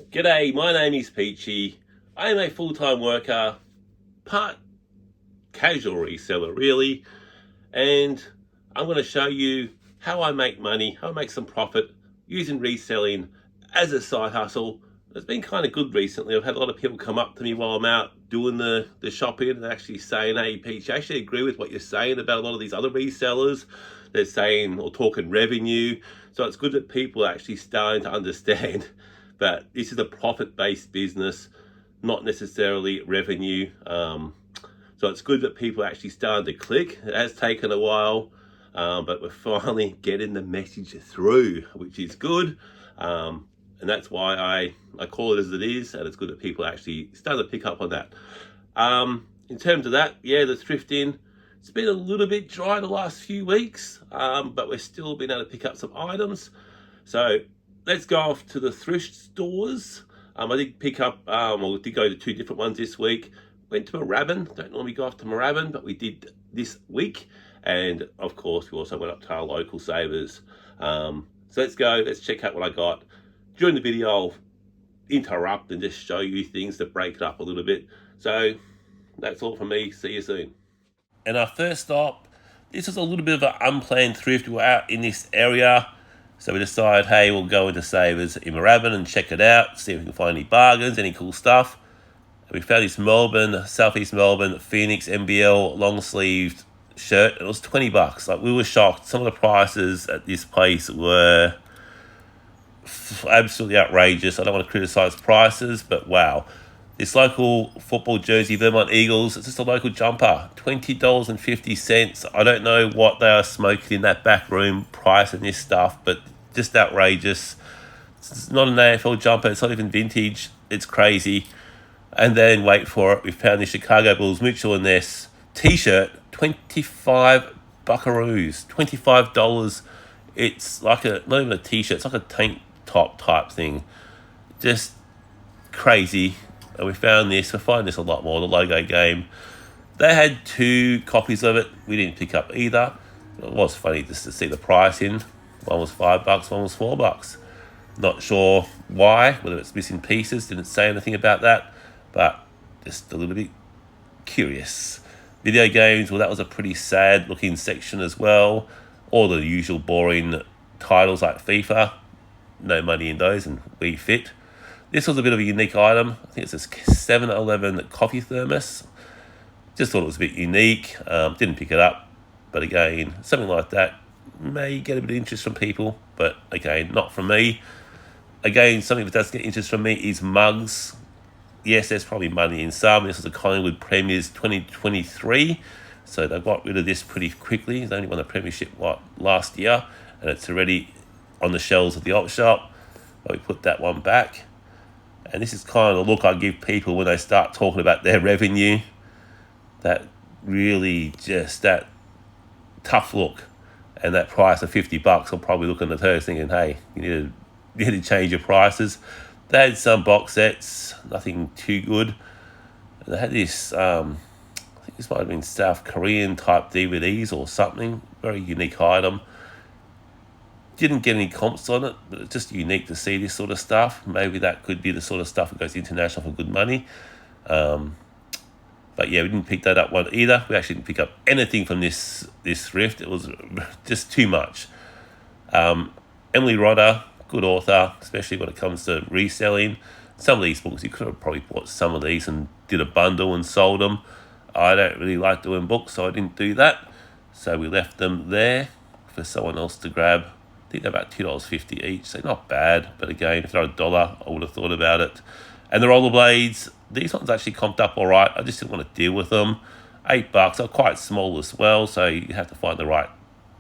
G'day, my name is Peachy. I am a full-time worker, part casual reseller really, and I'm going to show you how I make money, how I make some profit using reselling as a side hustle. It's been kind of good recently. I've had a lot of people come up to me while I'm out doing the shopping and actually saying, hey Peachy, I actually agree with what you're saying about a lot of these other resellers. They're saying or talking revenue. So it's good that people are actually starting to understand that this is a profit-based business, not necessarily revenue. So it's good that people are actually starting to click. It has taken a while, but we're finally getting the message through, which is good. And that's why I call it as it is, and it's good that people actually start to pick up on that. In terms of that, yeah, the thrifting, it's been a little bit dry the last few weeks, but we're still been able to pick up some items. So let's go off to the thrift stores. I did pick up, or did go to two different ones this week. Went to Moorabbin. Don't normally go off to Moorabbin, but we did this week. And of course, we also went up to our local savers. So let's go. Let's check out what I got. During the video, I'll interrupt and just show you things to break it up a little bit. So that's all from me. See you soon. And our first stop, this was a little bit of an unplanned thrift. We were out in this area, so we decided, hey, we'll go into Savers in Moorabbin and check it out, see if we can find any bargains, any cool stuff. And we found this Melbourne, Southeast Melbourne, Phoenix NBL long-sleeved shirt, and it was $20. Like, we were shocked. Some of the prices at this place were absolutely outrageous. I don't want to criticize prices, but wow. This local football jersey, Vermont Eagles, it's just a local jumper, $20.50. I don't know what they are smoking in that back room pricing this stuff, but just outrageous. It's not an AFL jumper, it's not even vintage, it's crazy. And then, wait for it, we found the Chicago Bulls Mutual and Ness t-shirt, 25 buckaroos, $25. It's like not even a t-shirt, it's like a tank top type thing. Just crazy. And we found this, we find this a lot more, the logo game. They had two copies of it. We didn't pick up either. It was funny just to see the pricing. One was $5, one was $4. Not sure why, whether it's missing pieces, didn't say anything about that, but just a little bit curious. Video games, well, that was a pretty sad looking section as well. All the usual boring titles like FIFA. No money in those, and Wii Fit. This was a bit of a unique item. I think it's a 7-Eleven coffee thermos. Just thought it was a bit unique. Didn't pick it up. But again, something like that may get a bit of interest from people. But again, not from me. Again, something that does get interest from me is mugs. Yes, there's probably money in some. This is a Collingwood Premiers 2023. So they got rid of this pretty quickly. They only won the premiership, last year. And it's already on the shelves of the op shop. But we put that one back. And this is kind of the look I give people when they start talking about their revenue. That really just, that tough look. And that price of $50, I'm probably looking at her thinking, hey, you need to change your prices. They had some box sets, nothing too good. And they had this, I think this might have been South Korean type DVDs or something. Very unique item. Didn't get any comps on it, but it's just unique to see this sort of stuff. Maybe that could be the sort of stuff that goes international for good money. But yeah, we didn't pick that up one either. We actually didn't pick up anything from this thrift. It was just too much. Emily Rodder, good author, especially when it comes to reselling. Some of these books, you could have probably bought some of these and did a bundle and sold them. I don't really like doing books, so I didn't do that. So we left them there for someone else to grab. I think they're about $2.50 each, so not bad. But again, if they're $1, I would have thought about it. And the rollerblades, these ones actually comped up all right. I just didn't want to deal with them. $8, they're quite small as well, so you have to find the right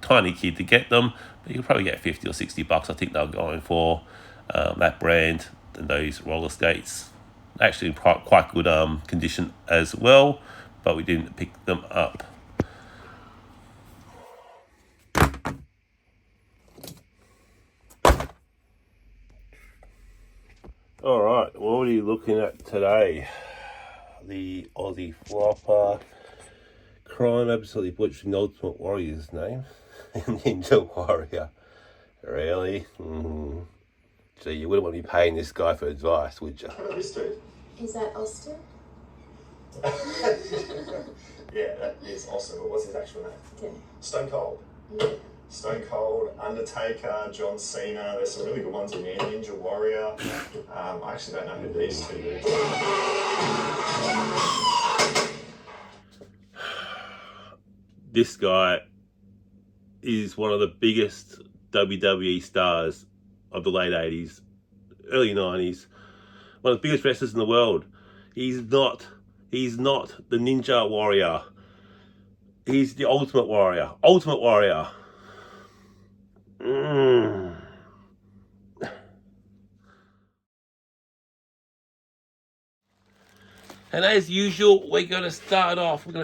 tiny kid to get them. But you'll probably get $50 or $60. I think they're going for that brand and those roller skates. Actually in quite good condition as well, but we didn't pick them up. All right, what are you looking at today? The Aussie flopper, crime absolutely butchering the Ultimate Warrior's name, Ninja Warrior. Really? So you wouldn't want to be paying this guy for advice, would you? This dude. Is that Austin? Yeah, that is Austin, but what's his actual name? Okay. Stone Cold. Yeah. Stone Cold, Undertaker, John Cena. There's some really good ones in there. Ninja Warrior. I actually don't know who these two dudes are. This guy is one of the biggest WWE stars of the late 80s, early 90s. One of the biggest wrestlers in the world. He's not the Ninja Warrior. He's the Ultimate Warrior. Ultimate Warrior. And as usual, we're going to start off with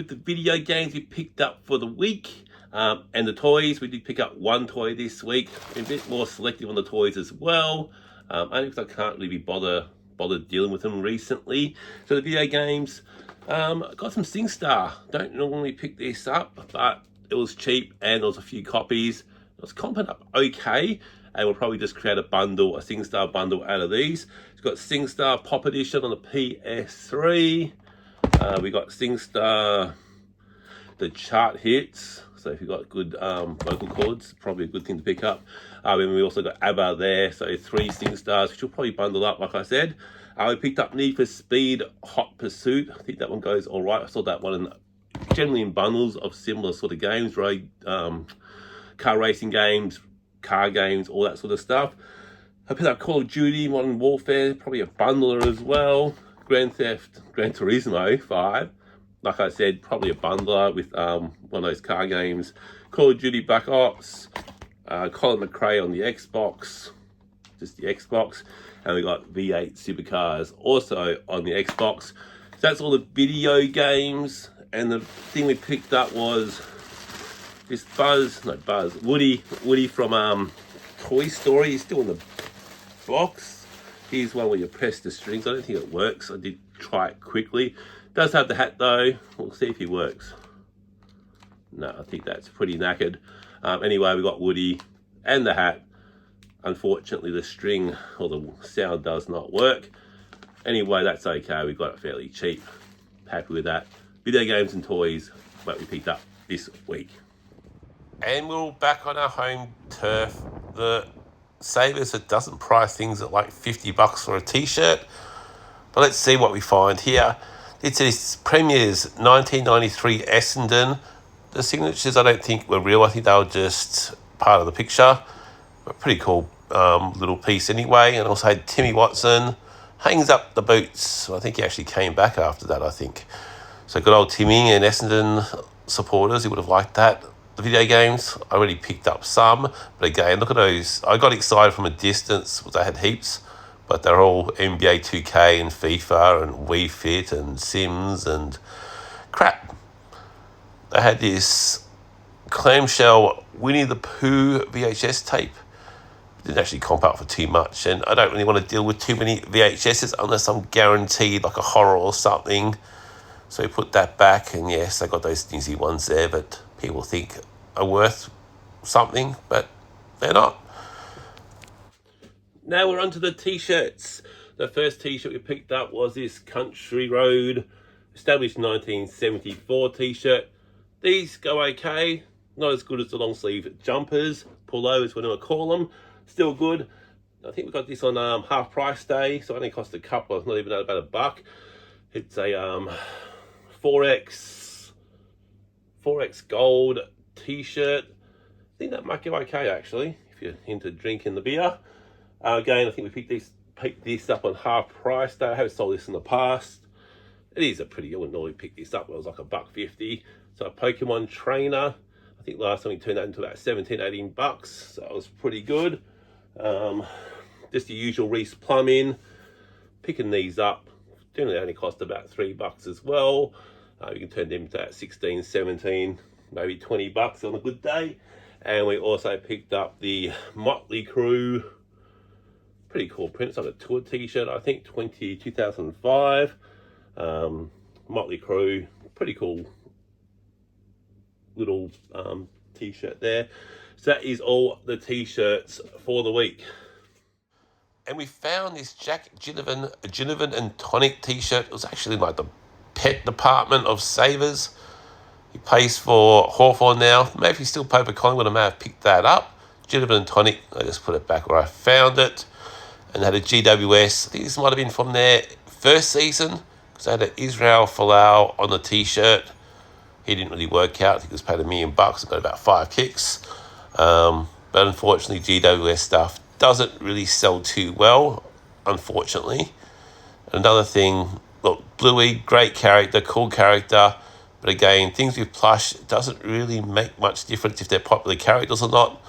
the video games we picked up for the week. And the toys. We did pick up one toy this week. A bit more selective on the toys as well. Only because I can't really be bothered dealing with them recently. So the video games, got some SingStar. Don't normally pick this up, but it was cheap and there was a few copies. It was comping up okay, and we'll probably just create a SingStar bundle out of these. It's got SingStar Pop Edition on the PS3. We got SingStar the chart hits. So if you've got good vocal cords, probably a good thing to pick up. And we also got ABBA there, so 3 SingStars, which will probably bundle up, like I said. We picked up Need for Speed Hot Pursuit. I think that one goes all right. I saw that one generally in bundles of similar sort of games, right? Car racing games, car games, all that sort of stuff. I picked up Call of Duty Modern Warfare, probably a bundler as well. Gran Turismo 5. Like I said, probably a bundler with one of those car games. Call of Duty Black Ops, Colin McRae on the Xbox, just the Xbox, and we got V8 Supercars also on the Xbox. So that's all the video games, and the thing we picked up was this Woody from Toy Story. He's still in the box. Here's one where you press the strings. I don't think it works. I did try it quickly. Does have the hat though. We'll see if he works. No, I think that's pretty knackered. Anyway, we got Woody and the hat. Unfortunately, the string or the sound does not work. Anyway, that's okay. We got it fairly cheap. Happy with that. Video games and toys, what we picked up this week. And we're back on our home turf. The Savers, it doesn't price things at like $50 for a t-shirt. But let's see what we find here. It's this Premier's 1993 Essendon. The signatures I don't think were real. I think they were just part of the picture. A pretty cool little piece anyway. And also had Timmy Watson. Hangs up the boots. I think he actually came back after that, I think. So good old Timmy and Essendon supporters. He would have liked that. The video games, I already picked up some. But again, look at those. I got excited from a distance. They had heaps. But they're all NBA 2K and FIFA and Wii Fit and Sims and crap. They had this clamshell Winnie the Pooh VHS tape. Didn't actually comp out for too much, and I don't really want to deal with too many VHSs unless I'm guaranteed like a horror or something. So we put that back, and yes, I got those sneezy ones there that people think are worth something, but they're not. Now we're onto the t-shirts. The first t-shirt we picked up was this Country Road, established 1974 t-shirt. These go okay. Not as good as the long sleeve jumpers, pullovers, whatever you call them. Still good. I think we got this on half price day, so it only cost a couple, not even about $1. It's a 4X gold t-shirt. I think that might go okay actually, if you're into drinking the beer. Again, I think we picked this up on half price day. I have sold this in the past. It is a pretty, I wouldn't normally pick this up, but it was like $1.50. So a Pokemon trainer. I think last time we turned that into about $17-18, so it was pretty good. Just the usual Reese plumbing. Picking these up, generally only cost about $3 as well. You can turn them into about 16, 17, maybe $20 on a good day. And we also picked up the Motley Crue. Pretty cool print. It's like a tour t-shirt, I think 2005. Motley Crue, pretty cool little t-shirt there. So that is all the t-shirts for the week. And we found this Jack Ginnivan and Tonic t-shirt. It was actually like the pet department of Savers. He plays for Hawthorn now. Maybe if he still played for Collingwood, I may have picked that up. Ginnivan and Tonic, I just put it back where I found it. And had a GWS. I think this might have been from their first season, because I had an Israel Folau on the t-shirt. He didn't really work out. I think he was paid $1 million and got about 5 kicks. But unfortunately, GWS stuff doesn't really sell too well, unfortunately. Another thing, look, Bluey, great character, cool character. But again, things with plush, it doesn't really make much difference if they're popular characters or not.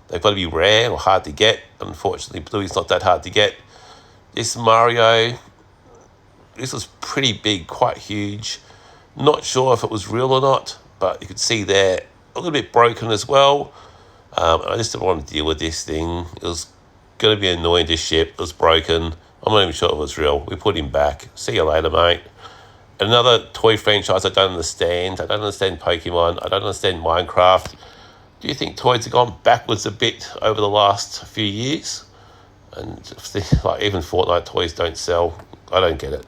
They've got to be rare or hard to get. Unfortunately, Bluey's not that hard to get. This Mario, this was pretty big, quite huge. Not sure if it was real or not, but you could see there a little bit broken as well. I just didn't want to deal with this thing. It was going to be annoying to ship. It was broken. I'm not even sure it was real. We put him back. See you later, mate. Another toy franchise I don't understand. I don't understand Pokemon. I don't understand Minecraft. Do you think toys have gone backwards a bit over the last few years? And like even Fortnite toys don't sell. I don't get it.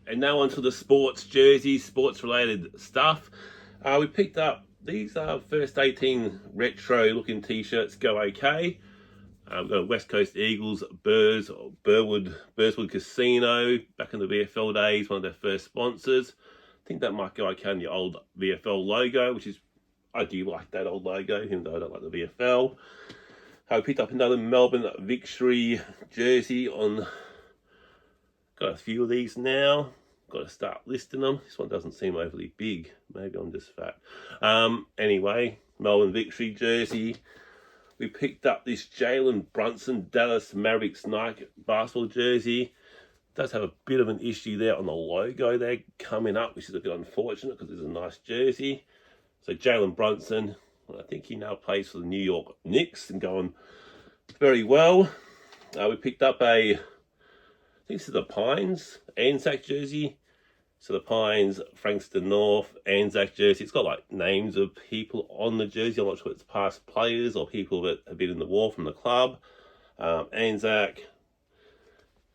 And now onto the sports jerseys, sports-related stuff. We picked up these first 18 retro-looking t-shirts. Go okay. We've got a West Coast Eagles, Burswood Casino, back in the VFL days, one of their first sponsors. I think that might go okay on the old VFL logo, which is, I do like that old logo, even though I don't like the VFL. I picked up another Melbourne Victory jersey on, got a few of these now. Got to start listing them. This one doesn't seem overly big. Maybe I'm just fat. Anyway, Melbourne Victory jersey. We picked up this Jalen Brunson Dallas Mavericks Nike basketball jersey. It does have a bit of an issue there on the logo there coming up, which is a bit unfortunate because it's a nice jersey. So Jalen Brunson, I think he now plays for the New York Knicks and going very well. We picked up I think this is the Pines Anzac jersey. So the Pines, Frankston North, Anzac jersey. It's got like names of people on the jersey. I'm not sure if it's past players or people that have been in the war from the club. Anzac,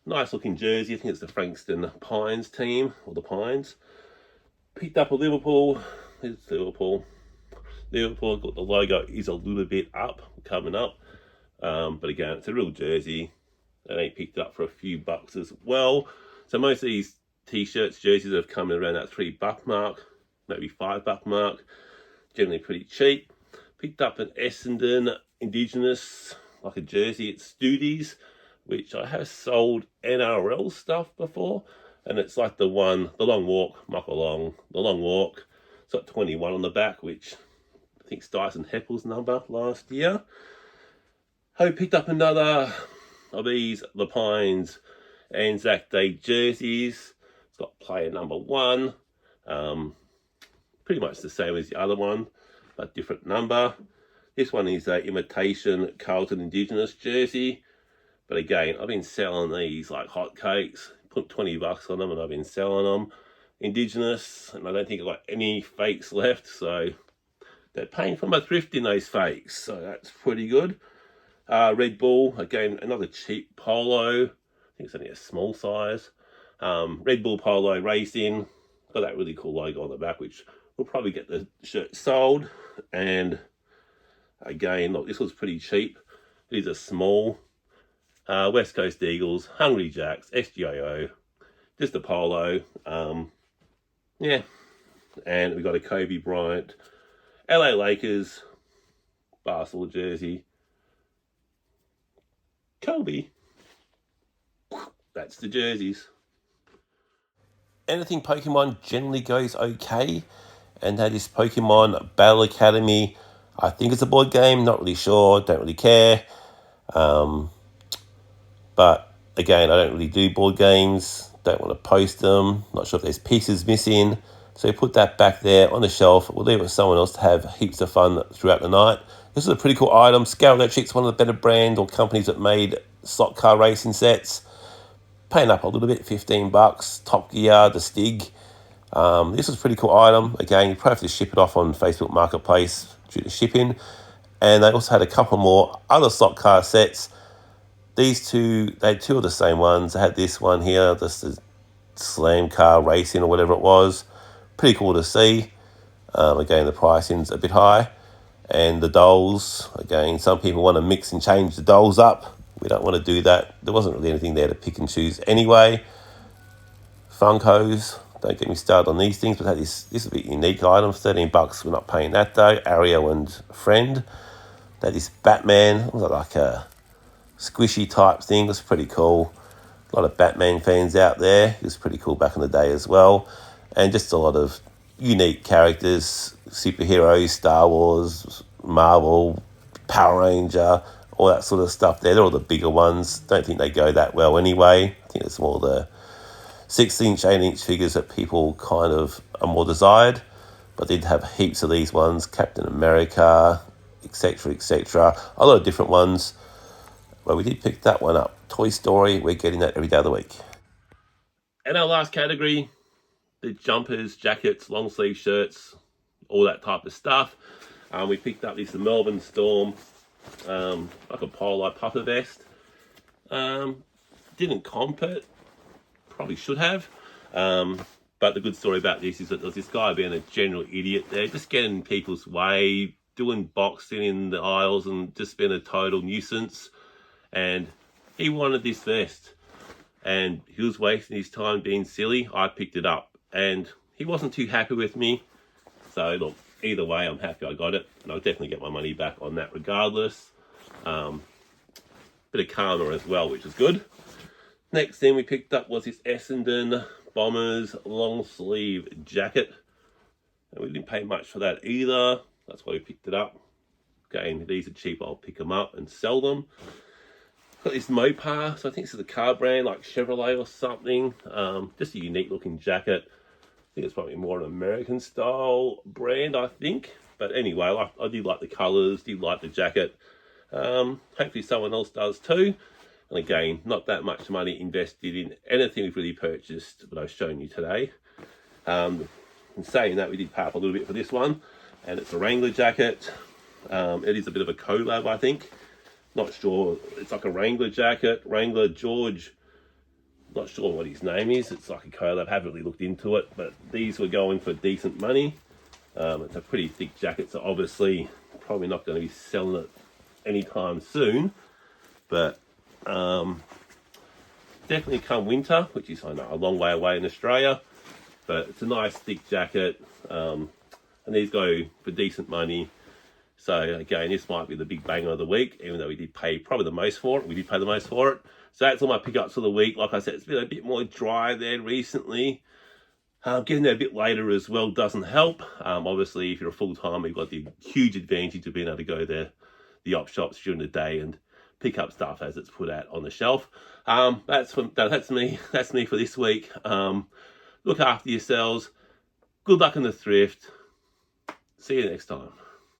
nice looking jersey. I think it's the Frankston Pines team, or the Pines. Picked up a Liverpool. It's Liverpool. Liverpool, got the logo is a little bit up, coming up. But again, it's a real jersey. And they picked it up for a few bucks as well. So most of these t-shirts, jerseys have come in around that $3 mark, maybe $5 mark. Generally pretty cheap. Picked up an Essendon Indigenous, like a jersey at Studies, which I have sold NRL stuff before. And it's like the one, the Long Walk, Michael Long, the Long Walk. It's got 21 on the back, which I think is Dyson Heppel's number last year. I picked up another of these, the Pines Anzac Day jerseys. It's got player number 1. Pretty much the same as the other one, but different number. This one is an imitation Carlton Indigenous jersey. But again, I've been selling these like hotcakes. Put 20 bucks on them and I've been selling them. Indigenous, and I don't think I've got any fakes left. So they're paying for my thrifting, those fakes. So that's pretty good. Red Bull, again, another cheap polo. I think it's only a small size. Red Bull Polo Racing. Got that really cool logo on the back, which will probably get the shirt sold. And again, look, this was pretty cheap. It is a small. West Coast Eagles, Hungry Jacks, SGIO, just a polo. Yeah. And we got a Kobe Bryant, LA Lakers, basketball jersey. Kobe. That's the jerseys. Anything Pokemon generally goes okay. And that is Pokemon Battle Academy. I think it's a board game, not really sure, don't really care. But again, I don't really do board games, don't want to post them, not sure if there's pieces missing. So we put that back there on the shelf. We'll leave it with someone else to have heaps of fun throughout the night. This is a pretty cool item. Scale Electric's one of the better brands or companies that made slot car racing sets. Paying up a little bit, 15 bucks. Top Gear, the Stig. This is a pretty cool item. Again, you probably have to ship it off on Facebook Marketplace due to shipping. And they also had a couple more other slot car sets. These two, they had two of the same ones. I had this one here, just a slam car racing or whatever it was. Pretty cool to see. Again, the pricing's a bit high. And the dolls, again, some people want to mix and change the dolls up. We don't want to do that. There wasn't really anything there to pick and choose anyway. Funkos, don't get me started on these things, but this is a bit unique item. $13, we're not paying that though. Ario and Friend. They had this Batman, was like a squishy type thing. It was pretty cool. A lot of Batman fans out there. It was pretty cool back in the day as well. And just a lot of unique characters, superheroes, Star Wars, Marvel, Power Ranger, all that sort of stuff there. They're all the bigger ones. Don't think they go that well anyway. I think it's more the 6-inch, 8-inch figures that people kind of are more desired. But they did have heaps of these ones, Captain America, etc., etc. A lot of different ones. But we did pick that one up. Toy Story, we're getting that every day of the week. And our last category, the jumpers, jackets, long sleeve shirts, all that type of stuff. We picked up this Melbourne Storm, like a polo puffer vest. Didn't comp it, probably should have. But the good story about this is that there's this guy being a general idiot there, just getting in people's way, doing boxing in the aisles and just being a total nuisance. And he wanted this vest and he was wasting his time being silly. I picked it up and he wasn't too happy with me. So look, either way, I'm happy I got it, and I'll definitely get my money back on that regardless. Bit of karma as well, which is good. Next thing we picked up was this Essendon Bombers long sleeve jacket. And we didn't pay much for that either. That's why we picked it up. Again, these are cheap. I'll pick them up and sell them. Got this Mopar, so I think this is a car brand like Chevrolet or something. Just a unique looking jacket. I think it's probably more an American style brand, I think. But anyway, I do like the colours, do like the jacket. Hopefully someone else does too. And again, not that much money invested in anything we've really purchased that I've shown you today. In saying that, we did pay up a little bit for this one. And it's a Wrangler jacket. It is a bit of a collab, I think. Not sure. It's like a Wrangler jacket. Wrangler George. Not sure what his name is. It's like a collab. Haven't really looked into it. But these were going for decent money. It's a pretty thick jacket. So obviously probably not going to be selling it anytime soon. But definitely come winter, which is, I know, a long way away in Australia. But it's a nice thick jacket. And these go for decent money. So again, this might be the big banger of the week, even though we did pay probably the most for it. We did pay the most for it. So that's all my pickups for the week. Like I said, it's been a bit more dry there recently. Getting there a bit later as well doesn't help. Obviously, if you're a full-timer, you've got the huge advantage of being able to go there, the op shops during the day and pick up stuff as it's put out on the shelf. That's me. That's me for this week. Look after yourselves. Good luck in the thrift. See you next time.